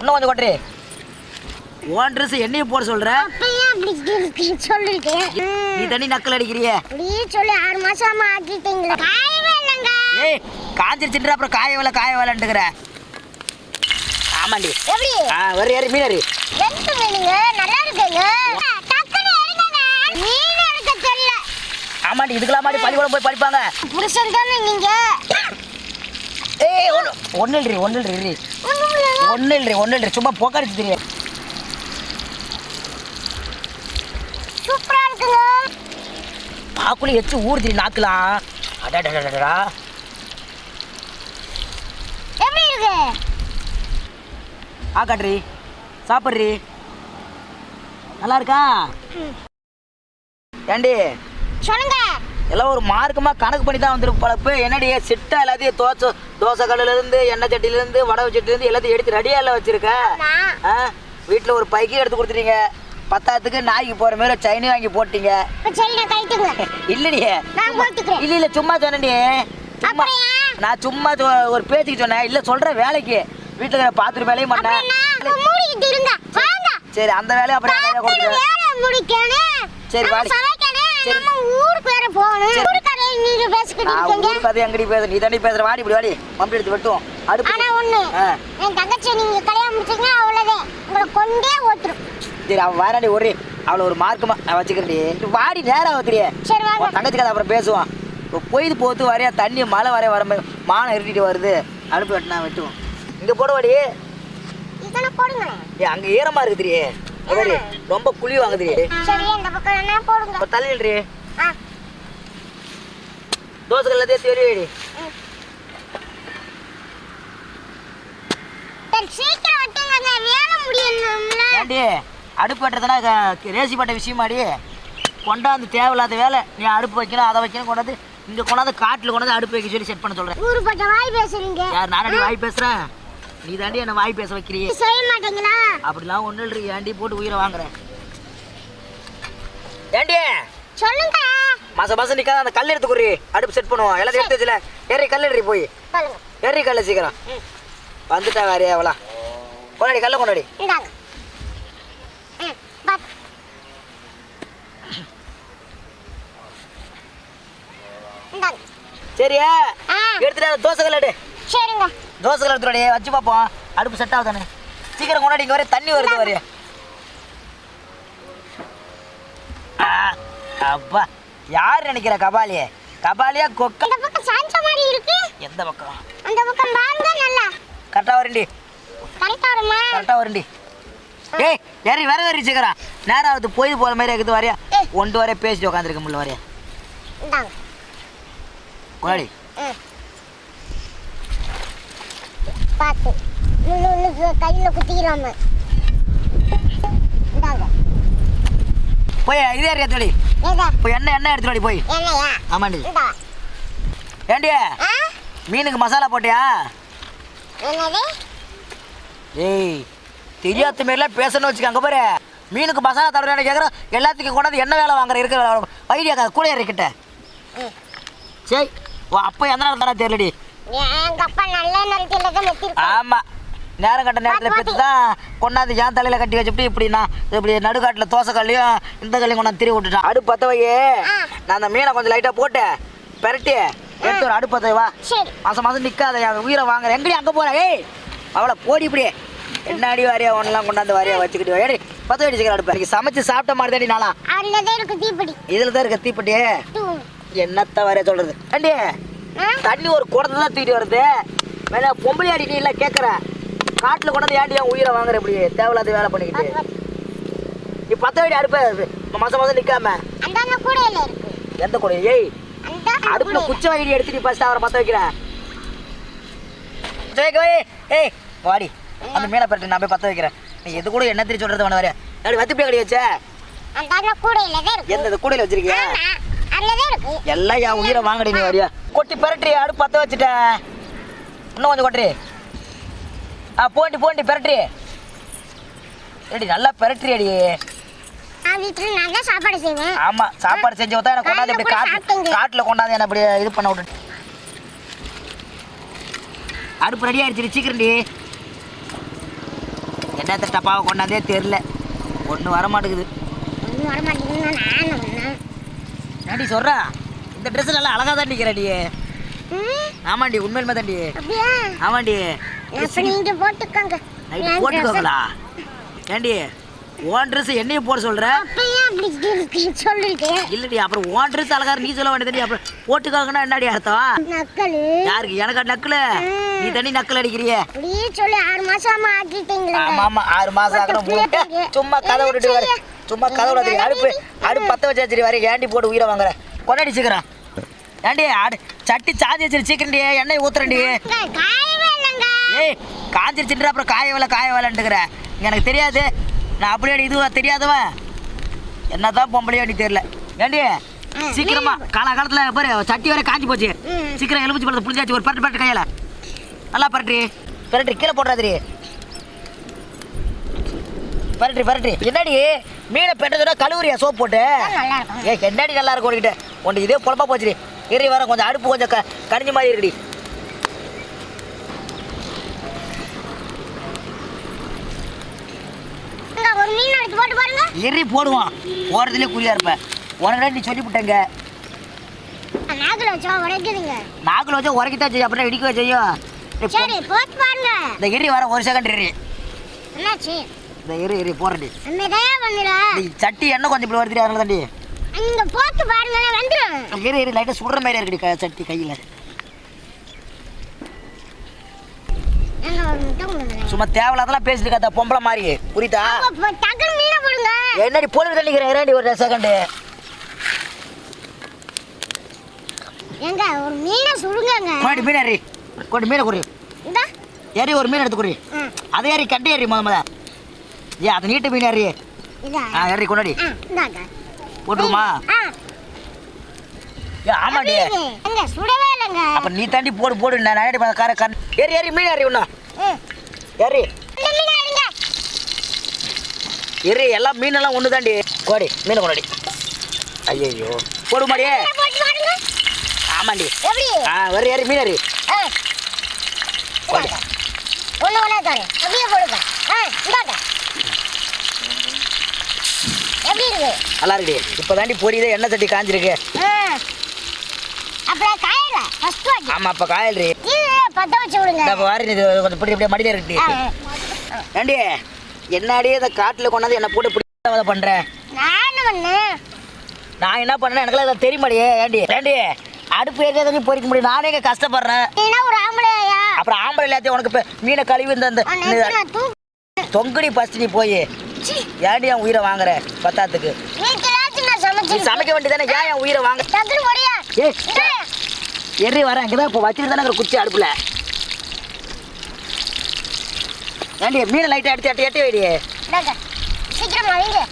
இன்னும் கொஞ்சம் கொட்டுறி. Own dress என்னையும் போட சொல்ற? நீ தண்ணி நக்கல் அடிக்கிறிய? சொல்லி 6 மாசமா ஆக்கிட்டீங்களா? காயவே இல்லங்க. ஏய் காஞ்சிருச்சுன்ற அப்புறம் காய வேலைன்ட்டுக்கிற. ஆமாண்டி. எப்படி? வரி ஏறி மீன் ஏறி. எந்த மீனுங்க? நல்லா இருக்குங்க. டக்குனு ஏறுங்க. மீன் எடுக்க தெரியல. ஆமாண்டி இதுக்கெல்லாம் மாதிரி பள்ளிக்கூடம் போய் படிப்பாங்க. புருஷன் தானே நீங்க? ஏய் ஒண்ணு இல்ல சும்மா போக்கடிச்சு தெரியும். சூப்பரா இருக்குங்க. பாக்குள்ள எச்சு ஊறுதி நாக்கலாம். அடடடடடா. எப்படி இருக்கு? காட்ரி சாப்பிட்றி. நல்லா இருக்கா? ஏண்டி சொல்லுங்க. எல்லாம் ஒரு மார்க்கமா கணக்கு பண்ணி தான் வந்துருக்கு பழப்பு. என்னடி சிட்டா எல்லாத்தையும் தோசை கல்லுல இருந்து எண்ணெய் சட்டில இருந்து வடை சட்டில இருந்து எல்லாத்தையும் எடுத்து ரெடியா எல்லாம் வச்சிருக்க. வீட்டுல ஒரு பைக்கே எடுத்து கொடுத்துட்டீங்க. பத்தாத்துக்கு நாய்க்கு போற மாதிரி சைனி வாங்கி போட்டீங்க. இல்லடி இல்ல சும்மா சொன்னடி. நான் சும்மா ஒரு பேச்சுக்கு சொன்னேன். இல்ல சொல்ற வேலைக்கு வீட்டுல பாத்துட்டு வேலையும் பண்ணேன். சரி அந்த வேலையை அப்புறம் சரி வாடி. ஊரு கதை எங்கடி பேச? நீ தாண்டி பேசுற. வாடி இப்படி வாடி. மம்பி எடுத்து வெட்டுவோம். சரி அவன் வாராடி ஒரு அவளை ஒரு மார்க்கமா வச்சுக்கிறடி. வாடி நேரம் வந்துடியே. தங்கச்சி கதை அப்புறம் பேசுவான். இப்போ பொய்து போத்து வரையா தண்ணி மழை வரைய வர மானம் இருட்டிட்டு வருது. அடுப்பு வெட்டினா வெட்டுவோம். இங்க போடுவாடி. அங்க ஈரமா இருக்குதுரியே. ரொம்ப குழி வாங்குதுரி. தள்ளிடுறி. தோசை எல்லாத்தையும் தெரியுடி. ஏண்டி அடுப்பு வெட்டுறதுனா ரேசி பட்ட விஷயமாடி. கொண்டாந்து தேவையில்லாத வேலை. நீ அடுப்பு வைக்கணும் அதை வைக்கணும் கொண்டாந்து இங்க கொண்டாந்து காட்டுல கொண்டாந்து அடுப்பு வைக்க சொல்லி செட் பண்ண சொல்றேன். யார் நானடி வாய் பேசுறேன்? நீ தாண்டி என்ன வாய் பேச வைக்கிறீங்க. அப்படிலாம் ஒண்ணு இல்ல. ஏண்டி போட்டு உயிரை வாங்குறேன். ஏண்டி சொல்லுங்க. மாசம் நிக்காத அந்த கல் எடுத்து குறி. அடுப்பு செட் பண்ணுவோம். எல்லாத்தையும் எடுத்து வச்சுல. ஏறி கல் எடுறி போய். ஏறி கல்ல சீக்கிரம். வந்துட்டா வேற அவளா. கொண்டாடி கல்ல கொண்டாடி. சரியா எடுத்துட்டு தோசை கல் எடு. சரிங்க. தோசை கல் எடுத்துடி வச்சு பார்ப்போம். அடுப்பு செட் ஆகுதானே. சீக்கிரம் கொண்டாடி. இங்க வர தண்ணி வருது வரைய. அப்பா யார் நினைக்கிற கபாலியே? கபாலியா கொக்க? இந்த பக்கம் சாஞ்ச மாதிரி இருக்கு. எந்த பக்கம்? அந்த பக்கம் பாருங்க. நல்லா கரெக்டா வரண்டி. கரெக்டா வரண்டி. ஏய் ஏறி வர வரி சீக்கிரம். நேரம் ஆகுது. போய் போற மாதிரி இருக்குது வரையா. ஒன்று வரைய பேசிட்டு உட்காந்துருக்க முடியல வரையா. கொண்டாடி. பாத்து கையில குத்திக்கிறாம. போய் இதே ஏரியா தோடி. போய் எண்ணெய் எடுத்துடி போய். ஆமாண்டி. ஏண்டி மீனுக்கு மசாலா போட்டியா? ஏய் தெரியாத மாரிலாம் பேசணும்னு வச்சுக்க. அங்கே பாரு மீனுக்கு மசாலா தடவை கேட்குறேன். எல்லாத்துக்கும் கொண்டாந்து என்ன வேலை வாங்குற இருக்கிற ஐடியா கூட ஏறிக்கிட்ட. சரி அப்போ எந்த நேரம் தானே தெரியலடி. ஆமா நேரம் கட்ட நேரத்தில் பேச்சு தான் கொண்டாந்து ஏன் தலையில கட்டி வச்சுட்டு இப்படின்னா இப்படி நடுக்காட்டில் தோசை கல்லையும் இந்த கல்லையும் கொண்டாந்து திரி விட்டுட்டான். அடுப்பு பற்ற வை. நான் அந்த மீனை கொஞ்சம் லைட்டாக போட்டு பெரட்டி எடுத்து ஒரு அடுப்பு பற்ற வா. மாசம் நிற்காத உயிரை வாங்குற. எங்கடி அங்கே போற? ஏய் அவளை போடி இப்படியே என்ன அடி வாரியா ஒன்னெல்லாம் கொண்டாந்து வாரியா வச்சுக்கிட்டு ஏடி பற்ற வச்சுக்கிற அடுப்பு. எனக்கு சமைச்சு சாப்பிட்ட மாதிரி தாடி நாளா. இதில் தான் இருக்க தீப்பெட்டி. என்னத்த வரைய சொல்றது? ஏண்டி தண்ணி ஒரு குடத்தை தான் தூக்கிட்டு வருது. வேணா பொம்பளை அடி நீ இல்லை கேட்குற. காட்டில் கொண்டாந்து ஏன்டி என் உயிரை வாங்குற இப்படி தேவையில்லாத வேலை பண்ணிக்கிட்டு. நீ பற்ற வேண்டிய அடுப்பு மாசம் நிற்காம எந்த கூட? ஏய் அடுப்புல குச்ச வைடி எடுத்துட்டு ஃபர்ஸ்ட் அவரை பற்ற வைக்கிறேன். ஏய் வாடி அந்த மீனை பரட்டு நான் போய் பற்ற வைக்கிறேன். நீ எது கூட என்ன திரி சொல்றது வேணா வர. அப்படி வத்தி போய் கடி வச்ச எந்த கூடையில் வச்சிருக்கியா? எல்லாம் என் உயிரை வாங்கடி நீ வரியா. கொட்டி பரட்டி அடுப்பு பற்ற வச்சுட்டேன். இன்னும் கொஞ்சம் கொட்டுறி. போண்டி பெரட்ரி. ஏடி நல்லா பெரட்ரி அடி. சாப்பாடு செய்வேன். ஆமா சாப்பாடு செஞ்சு வந்தா எனக்கு கொண்டாந்து இப்படி காட்டுல கொண்டாந்து என்ன இப்படி இது பண்ண விட்டு. அடுப்பு ரெடி ஆயிடுச்சு சீக்கிரம்டி. என்னத்த டப்பாவை கொண்டாந்தே தெரில, ஒன்றும் வர மாட்டேங்குது. ஒன்றும் வர மாட்டேங்குதுன்னா நான் என்ன பண்ணேன்? ஏன்டி சொல்கிறா, இந்த ட்ரெஸ் நல்லா அழகாக தான் நிற்கிறடி. ஆமாண்டி, உண்மையிலுமே தாண்டி. அப்படியா? ஆமாண்டி. அப்ப நீங்க போட்டுக்கோங்க. நைட்டு போட்டுக்கோங்களா? ஏண்டி உன் ட்ரெஸ் என்னையும் போட சொல்கிற? அப்பயே அப்படி சொல்லிட்டு இல்லடி, அப்புறம் உன் ட்ரெஸ் அழகா நீ சொல்ல வேண்டியது. அப்புறம் போட்டுக்காங்கன்னா என்னடி அர்த்தம்? நக்கலு யாருக்கு? எனக்கு நக்கல. நீ தண்ணி நக்கல் அடிக்கிறியே. அப்படியே சொல்லி 6 மாசமா ஆக்கிட்டீங்களா? ஆமா ஆமா, 6 மாசம் ஆகணும். சும்மா கதை விட்டுட்டு வர, சும்மா கதை விடாது. அடுப்பு பத்த வச்சு வச்சிரு வர. ஏண்டி போட்டு உயிரை வாங்குற? கொண்டாடி சீக்கிரம். ஏண்டி சட்டி சாஞ்சி வச்சிரு சீக்கிரண்டி, எண்ணெய் ஊத்துறண்டி. காயவே இல்லைங்க. ஏய் காஞ்சிருச்சுன்ற அப்புறம் காய வேலைன்ட்டுக்கிற. எனக்கு தெரியாது, நான் அப்படியே இதுவா தெரியாதவன். என்னதான் பொம்பளையோ நீ தெரியல. ஏண்டி சீக்கிரமா, காலகாலத்துல பாரு சட்டி வரை காஞ்சி போச்சு. சீக்கிரம் எலுமிச்சு பழத்தை புளிஞ்சாச்சு. ஒரு பரட்டு கையில நல்லா பரட்டு கீழே போடுறாதிரி. பரட்டு. என்னடி மீனை பெட்டதோட கழுவுறியா சோப் போட்டு? என்னடி நல்லா இருக்கும் ஓடிக்கிட்டு ஒன்று இதே பொழப்பா போச்சுடி. எரி வர கொஞ்சம் அடுப்பு கொஞ்சம் கடிஞ்ச மாதிரி இருக்குடி. ஒரு மீன் எடுத்து போட்டு பாருங்க. எரி போடுவான், போறதுலேயே குறியா இருப்பேன். உனக்கு நீ சொல்லிவிட்டேங்க. நாக்குல வச்சா உடைக்குதுங்க. நாக்குல வச்சா உரைக்கத்தான் செய்யும், அப்புறம் இடிக்கவே செய்யும். சரி போட்டு பாருங்க. இந்த எரி வர ஒரு செகண்ட் எரி. என்னாச்சு? இந்த எரி போடுறடி. அம்மையா பண்ணுடா. சட்டி எண்ணெய் கொஞ்சம் இப்படி வருது, அதனால தாண்டி. நீங்க போட்டு பாருங்க, வந்துரும். எரி லைட்டாக சுடுற மாதிரி இருக்குடி சட்டி கையில். சும்மா தேவையில்லாதெல்லாம் பேசிட்டு கத்த பொம்பளை மாதிரி, புரியுதா? டக்குனு மீனை போடுங்க. என்னடி போட்டு தள்ளிக்கிறேன் இரண்டி ஒரு செகண்டு. ஏங்க ஒரு மீனை சுடுங்கங்க. கொண்டு மீன் ஏறி, கொண்டு மீனை குறி. இந்தா ஏறி ஒரு மீன் எடுத்து குறி. அதை ஏறி கட்டி ஏறி முத. ஏ அது நீட்டு மீன் ஏறி. இதா ஏறி கொண்டாடி இந்தாங்க போட்டுருமா? ஏ ஆமாடி. எங்க சுடவே இல்லைங்க. அப்ப நீ தாண்டி போடு நான் ஏறி கார ஏறி மீன் ஏறி ஒண்ணா ஏறி ஏறி. எல்லாம் மீனெல்லாம் ஒன்று தாண்டி. கோடி மீனை கொண்டாடி. ஐயோ போடு மாடியே. ஆமாண்டி. வரி ஏறி மீன் ஏறி. ஒன்று ஒன்றா தாங்க அப்படியே போடுங்க. இந்தாங்க எப்படி இருக்கு? நல்லா இருக்குடி. இப்போ தாண்டி பொரியுதே, எண்ணெய் சட்டி காஞ்சிருக்கு. அப்புறம் காயல ஃபர்ஸ்ட் வாட்டி. ஆமா அப்ப காயல்ரி. இது பத்த வச்சு விடுங்க. இந்த வாரி இது கொஞ்சம் இப்படி இப்படியே மடியில இருக்குடி. ஏண்டி என்னடி இந்த காட்டுல கொண்டாந்து என்ன போட்டு இப்படி பண்ற? நான் என்ன பண்ணேன் எனக்கு தெரியுமாடியே. ஏண்டி அடுப்பு ஏறி பொறிக்க முடியும், நானே இங்க கஷ்டப்படுறேன். ஒரு ஆம்பளையா? அப்புறம் ஆம்பளை எல்லாத்தையும் உனக்கு மீனை கழுவி இந்த தொங்குடி ஃபர்ஸ்ட் நீ போய். ஏண்டி என் உயிரை வாங்குற பத்தாத்துக்கு? நீ சமைக்க வேண்டியதானே, ஏன் என் உயிரை வாங்க? எறி வரேன் இங்கதான் இப்போ வச்சுட்டு தானே குச்சி அடுப்புல. ஏண்டி மீனை லைட்டா எடுத்து எட்டி வைடி.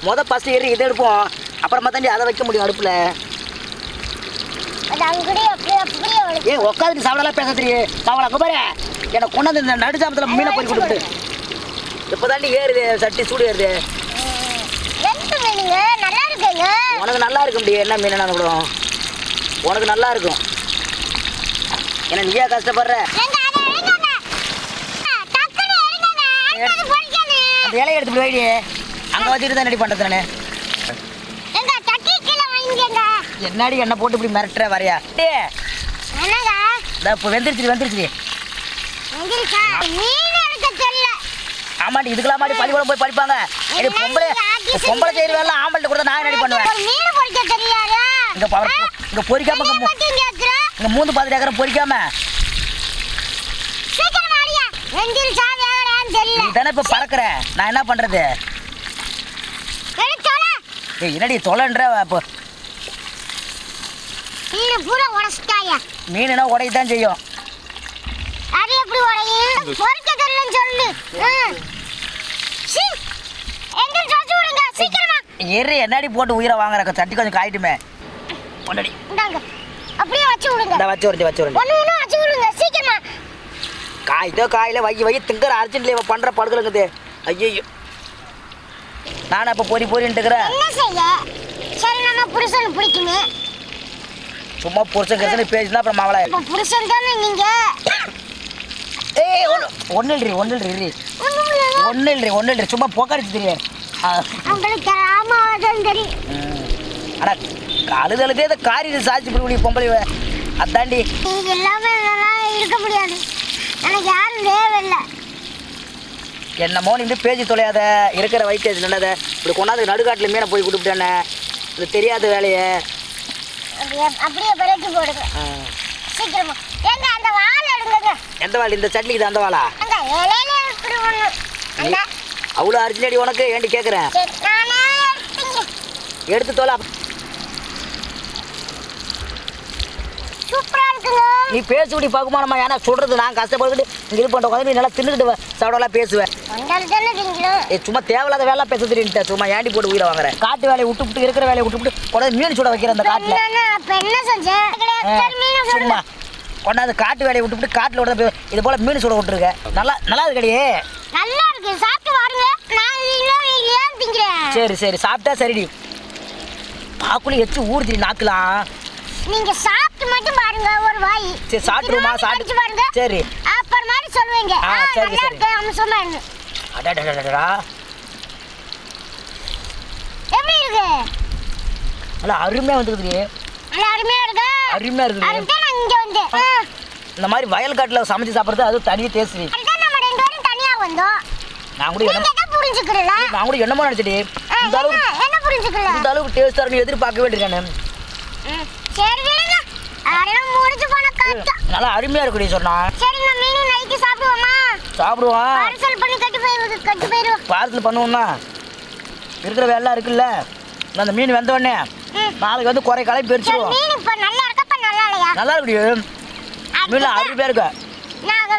முத ஃபர்ஸ்ட் எறி இதை எடுப்போம், அப்புறமா தாண்டி அதை வைக்க முடியும் அடுப்புல. ஏ உட்காந்து சாப்பிடலாம் பேச தெரியும் சாவலாம். அங்கே பாரு எனக்கு கொண்டாந்து இந்த நடு சாமத்தில் மீனை பொறி கொடுத்து இப்போ தாண்டி ஏறுது சட்டி சூடு ஏறுது. உனக்கு நல்லா இருக்கும் முடியும். என்ன மீன் என்ன விடும் உனக்கு நல்லா இருக்கும். ஏன்னா நீயா கஷ்டப்படுற. அந்த இலையை எடுத்து போயிடி, அங்கே வச்சுட்டு தான் ரெடி பண்ணுறது நானு. என்னடி என்ன போட்டு இப்படி மிரட்டுற வரையா? இப்போ வெந்துருச்சு. ஆமாடி இதுக்கெல்லாம் மாதிரி பள்ளிக்கூடம் போய் படிப்பாங்க. பொம்பளை செய்யற வேலை ஆம்பளை கூட நான் ரெடி பண்ணுவேன். இங்க பொறிக்காம இங்க மூந்து பாத்து ஏக்கரை பொறிக்காம நீ தானே இப்ப பறக்குற, நான் என்ன பண்றது? என்னடி தொலைன்ற மீனா உடையதான் செய்யும். எரி என்னடி போட்டு உயிரை வாங்குற சட்டி கொஞ்சம் காயிட்டுமே. அப்படியே வச்சு விடுங்க. வச்சு விடுங்க சீக்கிரமா. காய்தோ காயில வை திங்கிற அர்ஜென்ட்ல பண்ற படுக்கலங்குது. ஐயோ நானும் அப்ப பொறின்ட்டுக்கிறேன். என்ன செய்ய? சரி நம்ம புருஷன் பிடிக்குமே. சும்மா புருஷன் பேசினா அப்புறம் மாவளா புருஷன் தானே நீங்க. ஒன்னு இல்லைரி சும்மா போக்காடிச்சு தெரியும். உங்களுக்கு ராமாவதம் தெரியும். ஆனால் அழுதழுதே இந்த காரியம் சாட்சி பிடி பொம்பளை அதாண்டி. நீங்க எல்லாமே நல்லா இருக்க முடியாது. எனக்கு யாரும் தேவையில்லை. என்னமோ நீ இப்படி பேசி தொலையாத, இருக்கிற வைத்தியம் நல்லத இப்படி கொண்டாந்து நடுக்காட்டில் மீனை போய் கொடுத்துட்டேனே, இது தெரியாத வேலையை அப்படியே பிறக்கி போடுங்க சீக்கிரமா. ஏங்க அந்த வாழை எடுங்க. எந்த வாள்? இந்த சட்னிக்கு அந்த வாளா? அங்க இலையில இப்படி ஒண்ணு அவ்வளோ அர்ஜென்டி உனக்கு ஏண்டி கேட்குறேன்? நானே எடுத்தீங்க. எடுத்து தோல. சூப்பரா இருக்குங்க. நீ பேசுபடி பார்க்குமானம்மா, ஏன்னா சொல்றது நான் கஷ்டப்பட்டு இங்கே இது பண்ணுற உட்காந்து நீ நல்லா தின்னுக்கிட்டு சாப்பிடலாம் பேசுவேன். சும்மா தேவையில்லாத வேலை பேச தெரியும். சும்மா ஏண்டி போட்டு உயிரை வாங்குறேன். காட்டு வேலையை விட்டு இருக்கிற வேலையை விட்டு கொண்டாந்து மீன் சுட வைக்கிற அந்த காட்டில் சும்மா கொண்டாந்து காட்டு வேலையை விட்டு காட்டில் விட இது போல மீன் சுட விட்டுருக்க. நல்லா இருக்கடியே. நல்லா இருக்கு. சாப்பிட்டு வாருங்க. நான் திங்கிறேன். சரி சாப்பிட்டா சரிடி. பாக்குள்ளே எச்சு ஊடுதி நாக்கலாம். நீங்க சாப்பிட்டு மட்டும் பாருங்க ஒரு வாய். சரி சாப்பிட்டுருமா? சாப்பிட்டு பாருங்க. சரி அப்புறம் மாதிரி சொல்லுவீங்க. நல்லா இருக்கு அவன் சொன்னாரு. அடடடடடா எப்படி இருக்கு? நல்லா அருமையா வந்துருக்குது. நல்லா அருமையா இருக்கு. அருமையா இருக்குது. அதுக்கு நான் இங்க வந்தேன். இந்த மாதிரி வயல் காட்டுல சமைச்சு சாப்பிடுறது அது தனியே டேஸ்ட். அதுக்கு நம்ம ரெண்டு பேரும் தனியா வந்தோம். நான் கூட என்ன புரிஞ்சுக்கறல. நான் கூட என்னமோ நினைச்சிட்டே. இந்த அளவுக்கு என்ன புரிஞ்சுக்கல? இந்த அளவுக்கு டேஸ்டா இருக்குன்னு எதிர்பார்க்கவே இல்லையா நான். சரி விடுங்க. அதெல்லாம் முடிஞ்சு போன காட்டு. நல்லா அருமையா இருக்குடி சொன்னா. சரி நான் மீன் நைட்டு சாப்பிடுவோமா? சாப்பிடுவோம். பார்சல் பண்ணி கட்டி போயிடுவோம். பார்சல் பண்ணுவோம்னா இருக்கிற வேலை இருக்குல்ல. அந்த மீன் வெந்த உடனே நாளைக்கு வந்து குறை கலை பிரிச்சுடுவோம். மீன் இப்ப நல்லா இருக்கா நல்லா இல்லையா? நல்லா இருக்குடி. மீன் அருமையா இருக்கு. நான்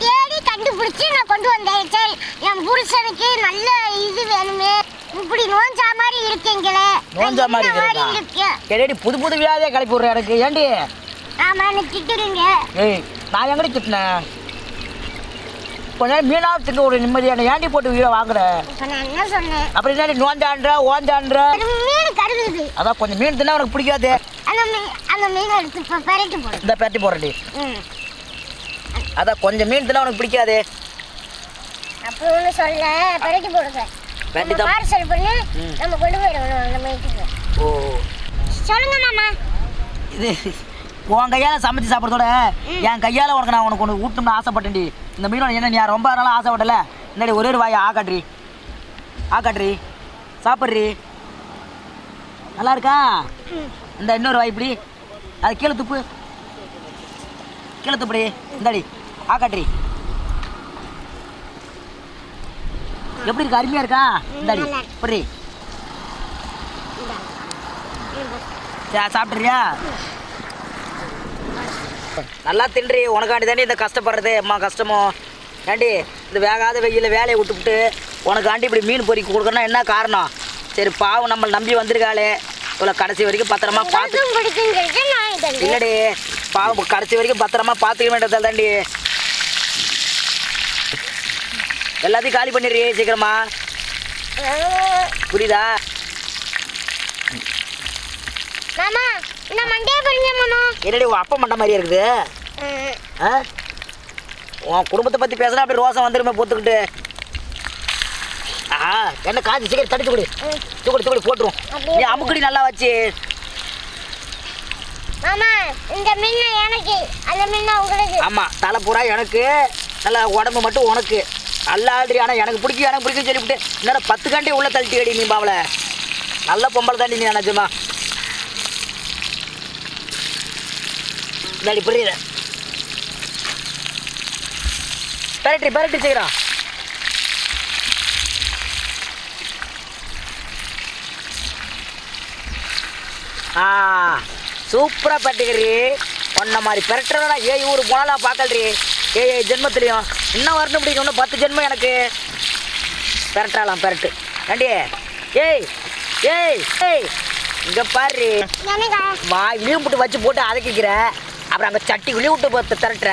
தேடி கண்டுபிடிச்சு நான் கொண்டு வந்தேன். சரி என் புருஷனுக்கு நல்ல இது வேணுமே. இப்படி நோஞ்சா மாதிரி இருக்கீங்களே. நோஞ்சா மாதிரி இருக்கு. கேடி புது வியாதியா கிளப்பி விடுற எனக்கு. ஏண்டி? ஆமா எனக்கு திட்டுறீங்க. ஏய் நான் எங்கடி திட்டினேன்? கொஞ்சம் மீனா திங்க ஒரு நிம்மதியான ஏண்டி போட்டு உயிரை வாங்குற. இப்ப நான் என்ன சொன்னேன்? அப்படி என்ன நோஞ்சான்ற ஓஞ்சான்ற? மீன் கருகுது. அதான் கொஞ்சம் மீன் தின்னா உனக்கு பிடிக்காது. அந்த மீன் எடுத்து பெரட்டி போடு. இந்த பெரட்டி போடுறடி. அதான் கொஞ்சம் மீன் தின்னா உனக்கு பிடிக்காது. அப்படி ஒண்ணு சொல்ல பெரட்டி போடுங்க. பெரட்டி தான் பார்சல் பண்ணி நம்ம கொண்டு போயிடுவோம் அந்த மீனுக்கு. ஓ சொல்லுங்க மாமா. இது உன் கையால் சமைச்சு சாப்பிட்றதோட என் கையால் உனக்கு நான் உனக்கு ஒன்று ஊட்டணும்னு ஆசைப்பட்டேன்டி. இந்த மீனோட என்ன நீ ரொம்ப நாளாக ஆசைப்பட்டல. இன்னாடி ஒரே ஒரு வாயை ஆக்காட்ரி சாப்பிட்றி. நல்லா இருக்கா? இந்த இன்னொரு வாய் இப்படி அது கீழே துப்புடி. இந்தாடி ஆக்காட்ரி. எப்படி இருக்கு? அருமையா இருக்கா? இந்தாடி இப்படி சாப்பிட்றியா? நல்லா தின்றி. உனக்காண்டி தாண்டி இந்த கஷ்டப்படுறது. அம்மா கஷ்டமோ ஏண்டி? இந்த வேகாத வெயில வேலையை விட்டுவிட்டு உனக்காண்டி இப்படி மீன் பொறிக்க கொடுக்கணும்னா என்ன காரணம்? சரி பாவம் நம்மளை நம்பி வந்திருக்காளே, இவ்வளோ கடைசி வரைக்கும் பத்திரமா பார்த்து. இல்லடி பாவம் கடைசி வரைக்கும் பத்திரமா பார்த்துக்க வேண்டியதால் தாண்டி. எல்லாத்தையும் காலி பண்ணிடுறீ சீக்கிரமா. புரியுதா? மாமா இந்த மண்டைய பாருங்க மாமா. என்னடி உன் அப்பா மண்டை மாதிரியே இருக்குது. உன் குடும்பத்தை பற்றி பேசுனா அப்படி ரோசம் வந்துருமே பொத்துக்கிட்டு. என்ன காஞ்சி சீக்கிரம் தடிச்சு தூக்கடி போட்டுரும். நீ அமுக்கடி நல்லா வச்சு. மாமா இந்த மீன் எனக்கு, அந்த மீன் உங்களுக்கு. ஆமாம் தலை பூரா எனக்கு, நல்லா உடம்பு மட்டும் உனக்கு. நல்லா ஆல்ரெடி. ஆனால் எனக்கு பிடிக்கும் சொல்லிவிட்டு இன்னும் 10 கண்டி உள்ள தள்ளிட்டு அடி நீ பாவலை. நல்ல பொம்பளை தாண்டி நீ நினச்சுமா. இந்தாடி புரியுது. பெரட்டி செய்கிறான். சூப்பராக பட்டுக்கிறீ. ஒன்ன மாதிரி பெரட்டுறதா ஊர் போனாலாம் பார்க்கல்றி. ஜென்மத்துலையும் இன்னும் வரணும் பிடிக்கும். இன்னும் 10 ஜென்மம் எனக்கு. பெரட்டாலாம் பெரட்டு ஏண்டி. ஏய் இங்கே பாரு. வா இழிவு போட்டு வச்சு போட்டு அதக்கிக்கிற. அப்புறம் அங்கே சட்டி இழிவு விட்டு திரட்டுற.